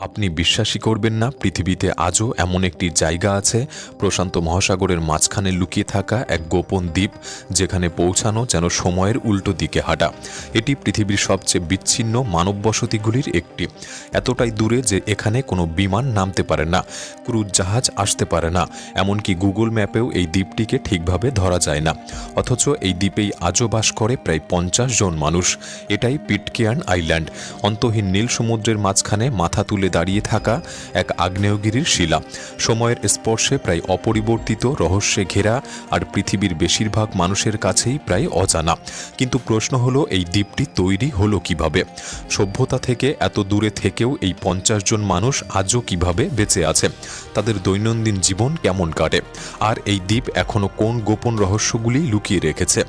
আপনি বিশ্বাসই করবেন না, পৃথিবীতে আজও এমন একটি জায়গা আছে, প্রশান্ত মহাসাগরের মাঝখানে লুকিয়ে থাকা এক গোপন দ্বীপ, যেখানে পৌঁছানো যেন সময়ের উল্টো দিকে হাঁটা। এটি পৃথিবীর সবচেয়ে বিচ্ছিন্ন মানব বসতিগুলির একটি। এতটাই দূরে যে এখানে কোনো বিমান নামতে পারে না, ক্রুজ জাহাজ আসতে পারে না, এমনকি গুগল ম্যাপেও এই দ্বীপটিকে ঠিকভাবে ধরা যায় না। অথচ এই দ্বীপেই আজও বাস করে প্রায় 50 জন মানুষ। এটাই পিটকেয়ার্ন আইল্যান্ড, অন্তহীন নীল সমুদ্রের মাঝখানে মাথা তুলে দাঁড়িয়ে থাকা এক আগ্নেয়গিরির শিলা, সময়ের স্পর্শে প্রায় অপরিবর্তিত, রহস্যে ঘেরা, আর পৃথিবীর বেশিরভাগ মানুষের কাছেই প্রায় অজানা। কিন্তু প্রশ্ন হলো, এই দ্বীপটি তৈরি হলো কিভাবে? সভ্যতা থেকে এত দূরে থেকেও এই 50 জন মানুষ আজও কিভাবে বেঁচে আছে? তাদের দৈনন্দিন জীবন কেমন কাটে? আর এই দ্বীপ এখনো কোন গোপন রহস্যগুলি লুকিয়ে রেখেছে?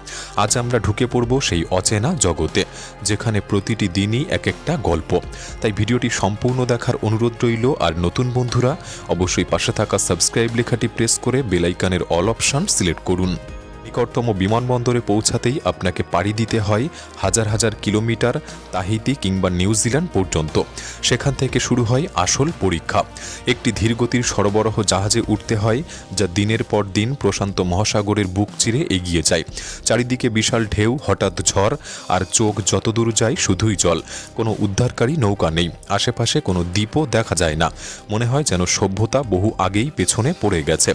আজ আমরা ঢুকে পড়ব সেই অচেনা জগতে, যেখানে প্রতিটি দিনই এক একটা গল্প। তাই ভিডিওটি সম্পূর্ণ দেখার অনুরোধ রইল। আর নতুন বন্ধুরা অবশ্যই পাশে থাকা সাবস্ক্রাইব লেখাটি প্রেস করে বেল আইকনের অল অপশন সিলেক্ট করুন। নিকটতম বিমানবন্দরে পৌঁছাতেই আপনাকে পাড়ি দিতে হয় হাজার হাজার কিলোমিটার, তাহিতি কিংবা নিউজিল্যান্ড পর্যন্ত। সেখান থেকে শুরু হয় আসল পরীক্ষা। একটি ধীরগতির সরবরাহ জাহাজে উঠতে হয়, যা দিনের পর দিন প্রশান্ত মহাসাগরের বুক চিরে এগিয়ে যায়। চারিদিকে বিশাল ঢেউ, হঠাৎ ঝড়, আর চোখ যতদূর যায় শুধুই জল। কোনো উদ্ধারকারী নৌকা নেই, আশেপাশে কোনো দ্বীপও দেখা যায় না। মনে হয় যেন সভ্যতা বহু আগেই পেছনে পড়ে গেছে।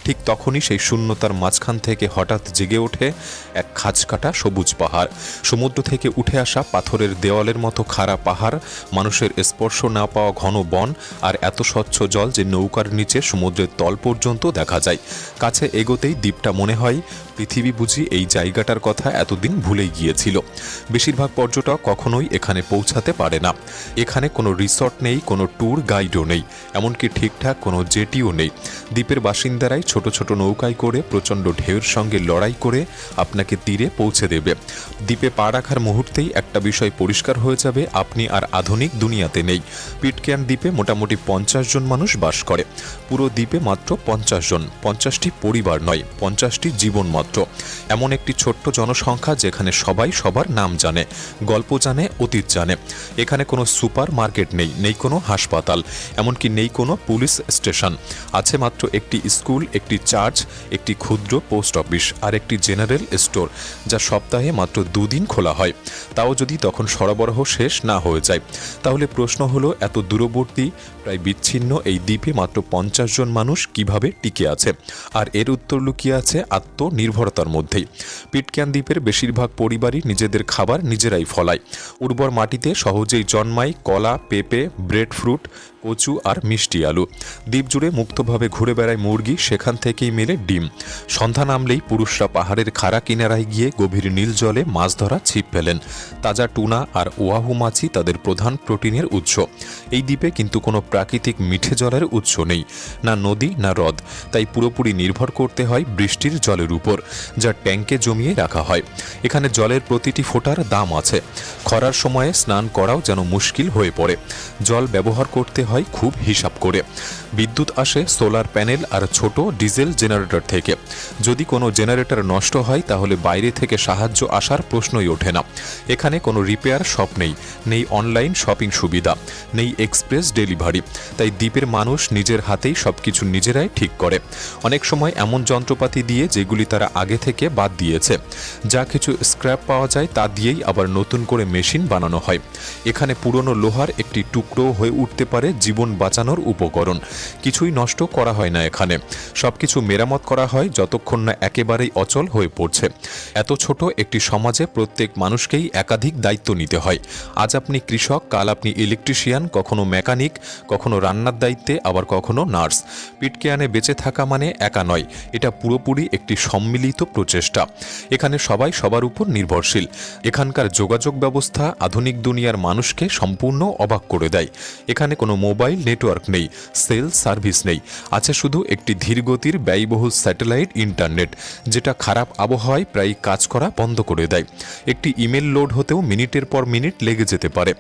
ঠিক তখনই সেই শূন্যতার মাঝখান থেকে হঠাৎ জেগে ওঠে এক খাঁজকাটা সবুজ পাহাড়। সমুদ্র থেকে উঠে আসা পাথরের দেওয়ালের মতো খাড়া পাহাড়, মানুষের স্পর্শ না পাওয়া ঘন বন, আর এত স্বচ্ছ জল যে নৌকার নিচে সমুদ্রের তল পর্যন্ত দেখা যায়। কাছে এগোতেই দ্বীপটা মনে হয় পৃথিবী বুঝি এই জায়গাটার কথা এতদিন ভুলেই গিয়েছিল। বেশিরভাগ পর্যটক কখনোই এখানে পৌঁছাতে পারে না। এখানে কোনো রিসর্ট নেই, কোনো ট্যুর গাইডও নেই, এমনকি ঠিকঠাক কোনো জেটিও নেই। দ্বীপের বাসিন্দারাই ছোট ছোট নৌকায় করে প্রচণ্ড ঢেউয়ের সঙ্গে লড়াই করে আপনাকে তীরে পৌঁছে দেবে। দ্বীপে পা রাখার মুহূর্তেই একটা বিষয় পরিষ্কার হয়ে যাবে, আপনি আর আধুনিক দুনিয়াতে নেই। পিটকেয়ার্ন দ্বীপে মোটামুটি 50 জন মানুষ বাস করে। পুরো দ্বীপে মাত্র 50 জন, 50টি পরিবার নয়, 50টি জীবন মাত্র। এমন একটি ছোট্ট জনসংখ্যা যেখানে সবাই সবার নাম জানে, গল্প জানে, অতীত জানে। এখানে কোনো সুপার মার্কেট নেই, নেই কোনো হাসপাতাল, এমনকি নেই কোনো পুলিশ স্টেশন। আছে মাত্র একটি স্কুল, একটি চার্চ, একটি ক্ষুদ্র পোস্ট অফিস, আর একটি জেনারেল স্টোর, যা সপ্তাহে মাত্র 2 দিন খোলা হয়। তাও যদি তখন সরবরাহ শেষ না হয়ে যায়। তাহলে প্রশ্ন হলো, এত দূরবর্তী, প্রায় বিচ্ছিন্ন এই দ্বীপে মাত্র 50 জন মানুষ কিভাবে টিকে আছে? আর এর উত্তর লুকিয়ে আছে আত্মনির্ভরতার মধ্যেই। পিটকেয়ার্ন দ্বীপের বেশিরভাগ পরিবারই নিজেদের খাবার নিজেরাই ফলায়। উর্বর মাটিতে সহজেই জন্মায় কলা, পেঁপে, ব্রেড ফ্রুট, কচু আর মিষ্টি আলু। দ্বীপ জুড়ে মুক্তভাবে ঘুরে বেড়ায় মুরগি, সেখান থেকেই মেলে ডিম। সন্ধ্যা নামলেই পুরুষরা পাহাড়ের খাড়া কিনারায় গিয়ে গভীর নীল জলে মাছ ধরা ছিপ ফেলেন। তাজা টুনা আর ওয়াহু মাছই তাদের প্রধান প্রোটিনের উৎস। এই দ্বীপে কিন্তু কোনো প্রাকৃতিক মিঠে জলের উৎস নেই, না নদী না হ্রদ। তাই পুরোপুরি নির্ভর করতে হয় বৃষ্টির জলের উপর, যা ট্যাঙ্কে জমিয়ে রাখা হয়। এখানে জলের প্রতিটি ফোঁটার দাম আছে। খরার সময়ে স্নান করাও যেন মুশকিল হয়ে পড়ে। জল ব্যবহার করতে হয় খুব হিসাব করে। বিদ্যুৎ আসে সোলার প্যানেল আর ছোট ডিজেল জেনারেটর থেকে। যদি কোনো জেনারেটর নষ্ট হয় তাহলে বাইরে থেকে সাহায্য আসার প্রশ্নই ওঠে না। এখানে কোনো রিপেয়ার শপ নেই, নেই অনলাইন শপিং সুবিধা, নেই এক্সপ্রেস ডেলিভারি। তাই দ্বীপের মানুষ নিজের হাতেই সবকিছু নিজেরাই ঠিক করে। অনেক সময় এমন যন্ত্রপাতি দিয়ে যেগুলি তারা আগে থেকে বাদ দিয়েছে। যা কিছু স্ক্র্যাপ পাওয়া যায় তা দিয়েই আবার নতুন করে মেশিন বানানো হয়। এখানে পুরনো লোহার একটি টুকরো হয়ে উঠতে পারে জীবন বাঁচানোর উপকরণ। কিছুই নষ্ট করা হয় না এখানে, সবকিছু মেরামত করা হয় যতক্ষণ না একেবারেই অচল হয়ে পড়ছে। এত ছোট একটি সমাজে প্রত্যেক মানুষকেই একাধিক দায়িত্ব নিতে হয়। আজ আপনি কৃষক, কাল আপনি ইলেকট্রিশিয়ান, কখনো মেকানিক, কখনো রান্নার দায়িত্বে, আবার কখনো নার্স। পিটকেয়ার্নে বেঁচে থাকা মানে একা নয়, এটা পুরোপুরি একটি সম্মিলিত প্রচেষ্টা। এখানে সবাই সবার উপর নির্ভরশীল। এখানকার যোগাযোগ ব্যবস্থা আধুনিক দুনিয়ার মানুষকে সম্পূর্ণ অবাক করে দেয়। এখানে কোনো মোবাইল নেটওয়ার্ক নেই, সেল সার্ভিস নেই, আছে শুধু একটি ধীরগতির ব্যয়বহুল স্যাটেলাইট ইন্টারনেট, যে যেটা খারাপ আবহাওয়ায় প্রায় কাজ করা বন্ধ করে দেয়। একটি ইমেল লোড হতেও মিনিটের পর মিনিট লেগে যেতে পারে।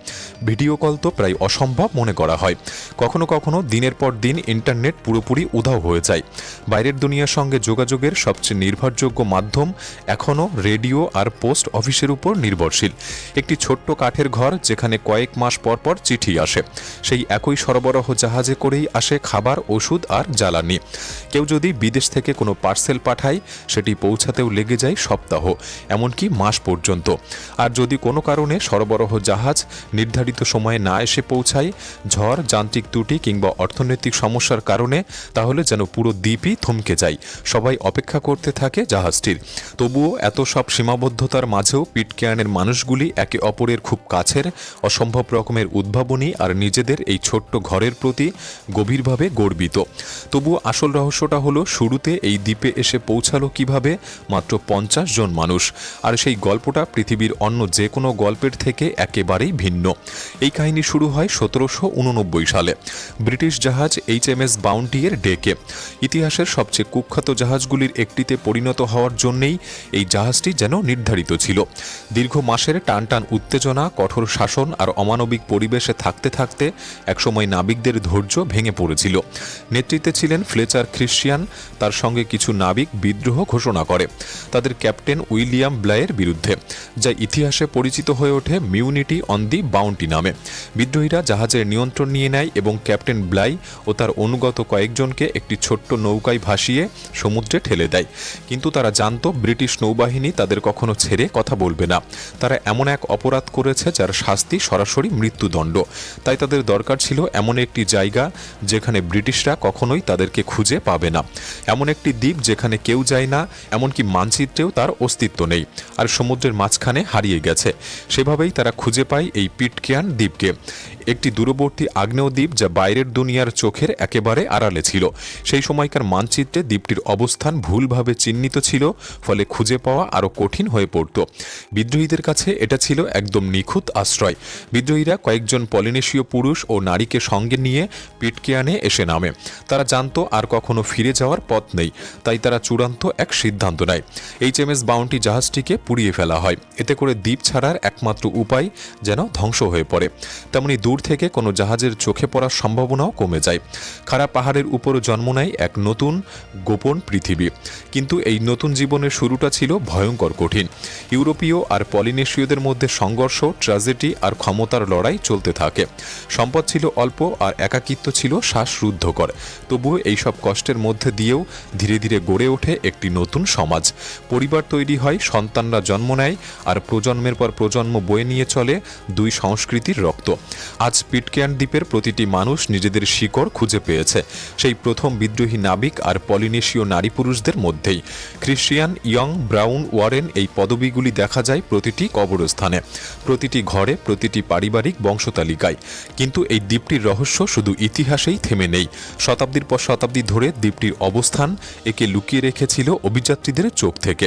ভিডিও কল তো প্রায় অসম্ভব মনে করা হয়। কখনো কখনো দিনের পর দিন ইন্টারনেট পুরোপুরি উধাও হয়ে যায়। বাইরের দুনিয়ার সঙ্গে যোগাযোগের সবচেয়ে নির্ভরযোগ্য মাধ্যম এখনও রেডিও আর পোস্ট অফিসের উপর নির্ভরশীল। একটি ছোট্ট কাঠের ঘর যেখানে কয়েক মাস পর পর চিঠি আসে, সেই একই সরবরাহ জাহাজে করেই আসে খাবার, ওষুধ আর জ্বালানি। কেউ যদি বিদেশ থেকে কোনো পার্সেল পাঠায়, সেটি পৌঁছাতেও লেগে যায় সপ্তাহ, এমনকি মাস পর্যন্ত। আর যদি কোনো কারণে সরবরাহ জাহাজ নির্ধারিত সময়ে না এসে পৌঁছায়, ঝড়, যান্ত্রিক ত্রুটি কিংবা অর্থনৈতিক সমস্যার কারণে, তাহলে যেন পুরো দ্বীপই থমকে যায়। সবাই অপেক্ষা করতে থাকে জাহাজটির। তবুও এত সব সীমাবদ্ধতার মাঝেও পিটকেয়ার্নের মানুষগুলি একে অপরের খুব কাছের, অসম্ভব রকমের উদ্ভাবনী আর নিজেদের এই ছোট্ট ঘরের প্রতি গভীরভাবে গর্বিত। তবুও আসল রহস্যটা হলো শুরুতে এই দ্বীপে এসে পৌঁছালো কিভাবে মাত্র 50 জন মানুষ। আর সেই গল্পটা পৃথিবীর অন্য যে কোনো গল্পের থেকে একেবারেই ভিন্ন। এই কাহিনী শুরু হয় 1789 সালে ব্রিটিশ জাহাজ HMS বাউন্টি এর ডেকে। ইতিহাসের সবচেয়ে কুখ্যাত জাহাজগুলির একটিতে পরিণত হওয়ার জন্যেই এই জাহাজটি যেন নির্ধারিত ছিল। দীর্ঘ মাসের টানটান উত্তেজনা, কঠোর শাসন আর অমানবিক পরিবেশে থাকতে থাকতে একসময় নাবিকদের ধৈর্য ভেঙে পড়েছিল। নেতৃত্বে ছিলেন ফ্লেচার খ্রিস্টিয়ান। তার সঙ্গে কিছু নাবিক বিদ্রোহ ঘোষণা করে তাদের ক্যাপ্টেন উইলিয়াম ব্লায়ের বিরুদ্ধে, যা ইতিহাসে পরিচিত হয়ে ওঠে মিউনিটি অন দি বাউন্টি নামে। বিদ্রোহীরা জাহাজের নিয়ন্ত্রণ নিয়ে নেয় এবং ক্যাপ্টেন ব্লাই ও তার অনুগত কয়েকজনকে একটি ছোট্ট নৌকায় ভাসিয়ে সমুদ্রে ঠেলে দেয়। কিন্তু তারা জানত ব্রিটিশ নৌবাহিনী তাদের কখনো ছেড়ে কথা বলবে না। তারা এমন এক অপরাধ করেছে যার শাস্তি সরাসরি মৃত্যুদণ্ড। তাই তাদের দরকার ছিল এমন একটি জায়গা যেখানে ব্রিটিশরা কখনোই তাদেরকে খুঁজে পাবে না, এমন একটি দ্বীপ যেখানে কেউ যায় না, এমনকি মানচিত্রেও তার অস্তিত্ব নেই, আর সমুদ্রের মাঝখানে হারিয়ে গেছে। সেভাবেই তারা খুঁজে পায় এই পিটকেয়ার্ন দ্বীপকে, একটি দূরবর্তী আগ্নেয় দ্বীপ যা বাইরের দুনিয়ার চোখের একেবারে আড়ালে ছিল। সেই সময়কার মানচিত্রে দ্বীপটির অবস্থান ভুলভাবে চিহ্নিত ছিল, ফলে খুঁজে পাওয়া আরও কঠিন হয়ে পড়ত। বিদ্রোহীদের কাছে এটা ছিল একদম নিখুঁত আশ্রয়। বিদ্রোহীরা কয়েকজন পলিনেশীয় পুরুষ ও নারীকে সঙ্গে নিয়ে পিটকেয়ার্নে এসে নামে। তারা জানতো আর কখনো ফিরে যাওয়ার পথ নেই, তাই তারা চূড়ান্ত এক সিদ্ধান্ত নেয়। HMS বাউন্টি জাহাজটিকে পুড়িয়ে ফেলা হয়। এতে করে দ্বীপ ছাড়ার একমাত্র উপায় যেন ধ্বংস হয়ে পড়ে। তেমনি দূর থেকে কোনো জাহাজের চোখে পড়ার সম্ভাবনাও কমে যায়। খাড়া পাহাড়ের উপর জন্ম নেয় এক নতুন গোপন পৃথিবী। কিন্তু এই নতুন জীবনের শুরুটা ছিল ভয়ঙ্কর কঠিন। ইউরোপীয় আর পলিনেশীয়দের মধ্যে সংঘর্ষ, ট্র্যাজেডি আর ক্ষমতার লড়াই চলতে থাকে। সম্পদ ছিল অল্প আর একাকিত্ব ছিল শ্বাসরুদ্ধকর। তবুও এইসব কষ্টের মধ্যে দিয়েও ধীরে ধীরে গড়ে ওঠে একটি নতুন সমাজ। পরিবার তৈরি হয়, সন্তানরা জন্ম নেয়, আর প্রজন্মের পর প্রজন্ম বয়ে নিয়ে চলে দুই সংস্কৃতির রক্ত। আজ পিটকেয়ার্ন দ্বীপের প্রতিটি মানুষ নিজেদের শিকড় খুঁজে পেয়েছে সেই প্রথম বিদ্রোহী নাবিক আর পলিনেশীয় নারী পুরুষদের মধ্যেই। খ্রিস্টিয়ান, ইয়ং, ব্রাউন, ওয়ারেন এই পদবিগুলি দেখা যায় প্রতিটি কবরস্থানে, প্রতিটি ঘরে, প্রতিটি পারিবারিক বংশতালিকায়। কিন্তু এই দ্বীপটির রহস্য শুধু ইতিহাসেই থেমে নেই। শতাব্দীর পর শতাব্দী ধরে দ্বীপটির অবস্থান একে লুকিয়ে রেখেছিল অভিযাত্রীদের চোখ থেকে,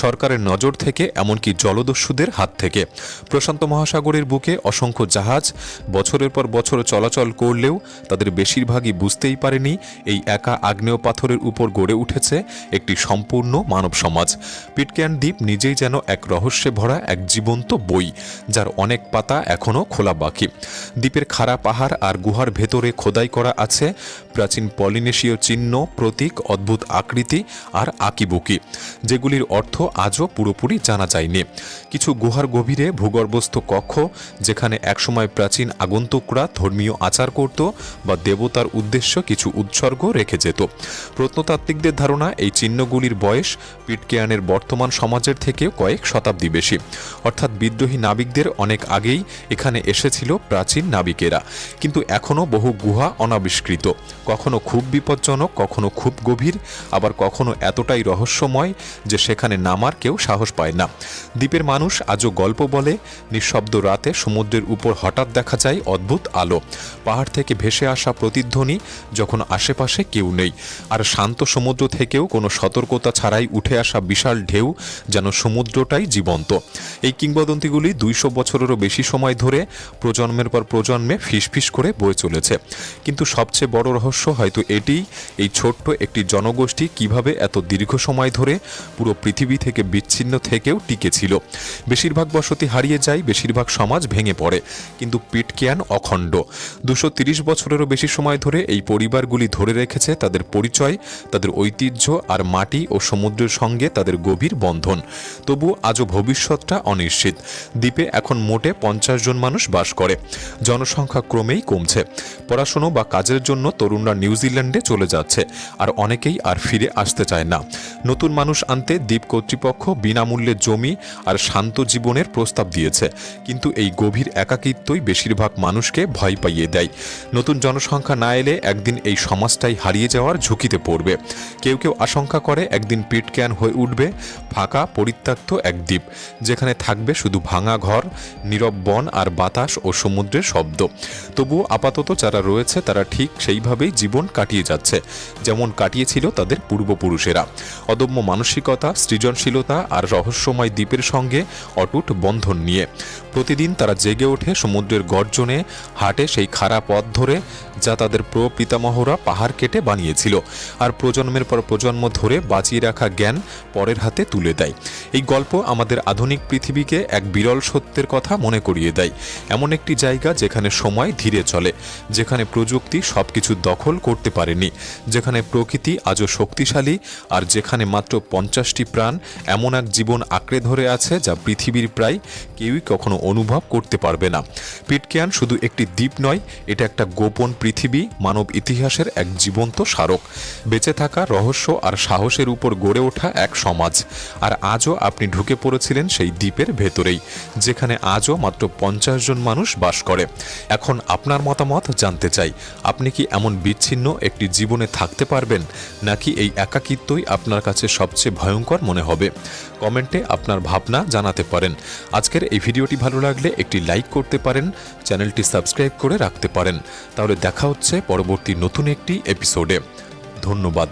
সরকারের নজর থেকে, এমনকি জলদস্যুদের হাত থেকে। প্রশান্ত মহাসাগরের বুকে অসংখ্য জাহাজ বছরের পর বছর চলাচল করলেও তাদের বেশিরভাগই বুঝতেই পারেনি এই একা আগ্নেয় পাথরের উপর গড়ে উঠেছে একটি সম্পূর্ণ মানব সমাজ। পিটকেয়ার্ন দ্বীপ নিজেই যেন এক রহস্যে ভরা এক জীবন্ত বই, যার অনেক পাতা এখনও খোলা বাকি। দ্বীপের খাড়া পাহাড় আর গুহার ভেতরে খোদাই করা আছে প্রাচীন পলিনেশীয় চিহ্ন, প্রতীক, অদ্ভুত আকৃতি আর আঁকিবুকি, যেগুলির অর্থ আজও পুরোপুরি জানা যায়নি। কিছু গুহার গভীরে ভূগর্ভস্থ কক্ষ, যেখানে একসময় প্রাচীন আগন্তুকরা ধর্মীয় আচার করত বা দেবতার উদ্দেশ্য কিছু উৎসর্গ রেখে যেত। প্রত্নতাত্ত্বিকদের ধারণা এই চিহ্নগুলির বয়স পিটকেয়ার্নের বর্তমান সমাজের থেকে কয়েক শতাব্দী বেশি, অর্থাৎ বিদ্রোহী নাবিকদের অনেক আগেই এখানে এসেছিল প্রাচীন নাবিকেরা। কিন্তু এখনও বহু গুহা অনাবিষ্কৃত, কখনো খুব বিপজ্জনক, কখনো খুব গভীর, আবার কখনো এতটাই রহস্যময় যে সেখানে নামার কেউ সাহস পায় না। দ্বীপের মানুষ আজও গল্প বলে, নিঃশব্দ রাতে সমুদ্রের উপর হঠাৎ দেখা যায় অদ্ভুত আলো, পাহাড় থেকে ভেসে আসা প্রতিধ্বনি যখন আশেপাশে কেউ নেই, আর শান্ত সমুদ্র থেকেও কোনো সতর্কতা ছাড়াই উঠে আসা বিশাল ঢেউ, যেন সমুদ্রটাই জীবন্ত। এই কিংবদন্তিগুলি 200 বছরেরও বেশি সময় ধরে প্রজন্মের পর প্রজন্মে ফিসফিস করে বয়ে চলেছে। কিন্তু সবচেয়ে বড় রহস্য রহস্য হয়তো এটিই, এই ছোট্ট একটি জনগোষ্ঠী কিভাবে এত দীর্ঘ সময় ধরে পুরো পৃথিবী থেকে বিচ্ছিন্ন থেকেও টিকে ছিল। বেশিরভাগ বসতি হারিয়ে যায়, বেশিরভাগ সমাজ ভেঙে পড়ে, কিন্তু পিটকেয়ান অখণ্ড। 230 বছরেরও বেশি সময় ধরে এই পরিবারগুলি ধরে রেখেছে তাদের পরিচয়, তাদের ঐতিহ্য আর মাটি ও সমুদ্রের সঙ্গে তাদের গভীর বন্ধন। তবু আজও ভবিষ্যৎটা অনিশ্চিত। দ্বীপে এখন মোটে 50 জন মানুষ বাস করে। জনসংখ্যা ক্রমেই কমছে। পড়াশুনো বা কাজের জন্য তরুণরা নিউজিল্যান্ডে চলে যাচ্ছে, আর অনেকেই আর ফিরে আসতে চায় না। নতুন মানুষ আনতে দ্বীপ কর্তৃপক্ষ বিনামূল্যে জমি আর শান্ত জীবনের প্রস্তাব দিয়েছে, কিন্তু এই গভীর একাকিত্বই বেশিরভাগ মানুষকে ভয় পাইয়ে দেয়। নতুন জনসংখ্যা না এলে একদিন এই সমাজটাই হারিয়ে যাওয়ার ঝুঁকিতে পড়বে। কেউ কেউ আশঙ্কা করে একদিন পিটকেয়ান হয়ে উঠবে ফাঁকা পরিত্যক্ত এক দ্বীপ, যেখানে থাকবে শুধু ভাঙা ঘর, নীরব বন আর বাতাস ও সমুদ্রের শব্দ। তবুও আপাতত যারা রয়েছে তারা ঠিক সেইভাবেই জীবন কাটিয়ে যাচ্ছে, যেমন কাটিয়েছিল তাদের পূর্বপুরুষেরা। অদম্য মানসিকতা, সৃজনশীলতা আর রহস্যময় দ্বীপের সঙ্গে অটুট বন্ধন নিয়ে। প্রতিদিন তারা জেগে ওঠে সমুদ্রের গর্জনে, হাঁটে সেই খাড়া পথ ধরে যা তাদের প্রপিতামহরা পাহাড় কেটে বানিয়েছিল, আর প্রজন্মের পর প্রজন্ম ধরে বাঁচিয়ে রাখা জ্ঞান পরের হাতে তুলে দেয়। এই গল্প আমাদের আধুনিক পৃথিবীকে এক বিরল সত্যের কথা মনে করিয়ে দেয়। এমন একটি জায়গা যেখানে সময় ধীরে চলে, যেখানে প্রযুক্তি সবকিছু দখল করতে পারেনি, যেখানে প্রকৃতি আজও শক্তিশালী, আর যেখানে মাত্র 50টি প্রাণ এমন এক জীবন আঁকড়ে ধরে আছে যা পৃথিবীর প্রায় কেউই কখনো অনুভব করতে পারবে না। পিটকেয়ান শুধু একটি দ্বীপ নয়, এটা একটা গোপন পৃথিবী, মানব ইতিহাসের এক জীবন্ত স্মারক, বেঁচে থাকা রহস্য আর সাহসের উপর গড়ে ওঠা এক সমাজ। আর আজও আপনি ঢুকে পড়েছিলেন সেই দ্বীপের ভেতরেই, যেখানে আজও মাত্র 50 জন মানুষ বাস করে। এখন আপনার মতামত জানতে চাই, আপনি কি এমন বিচ্ছিন্ন একটি জীবনে থাকতে পারবেন, নাকি এই একাকিত্বই আপনার কাছে সবচেয়ে ভয়ঙ্কর মনে হবে? কমেন্টে আপনার ভাবনা জানাতে পারেন। আজকের এই ভিডিওটি ভালো লাগলে একটি লাইক করতে পারেন, চ্যানেলটি সাবস্ক্রাইব করে রাখতে পারেন। তাহলে দেখা হচ্ছে পরবর্তী নতুন একটি এপিসোডে। ধন্যবাদ।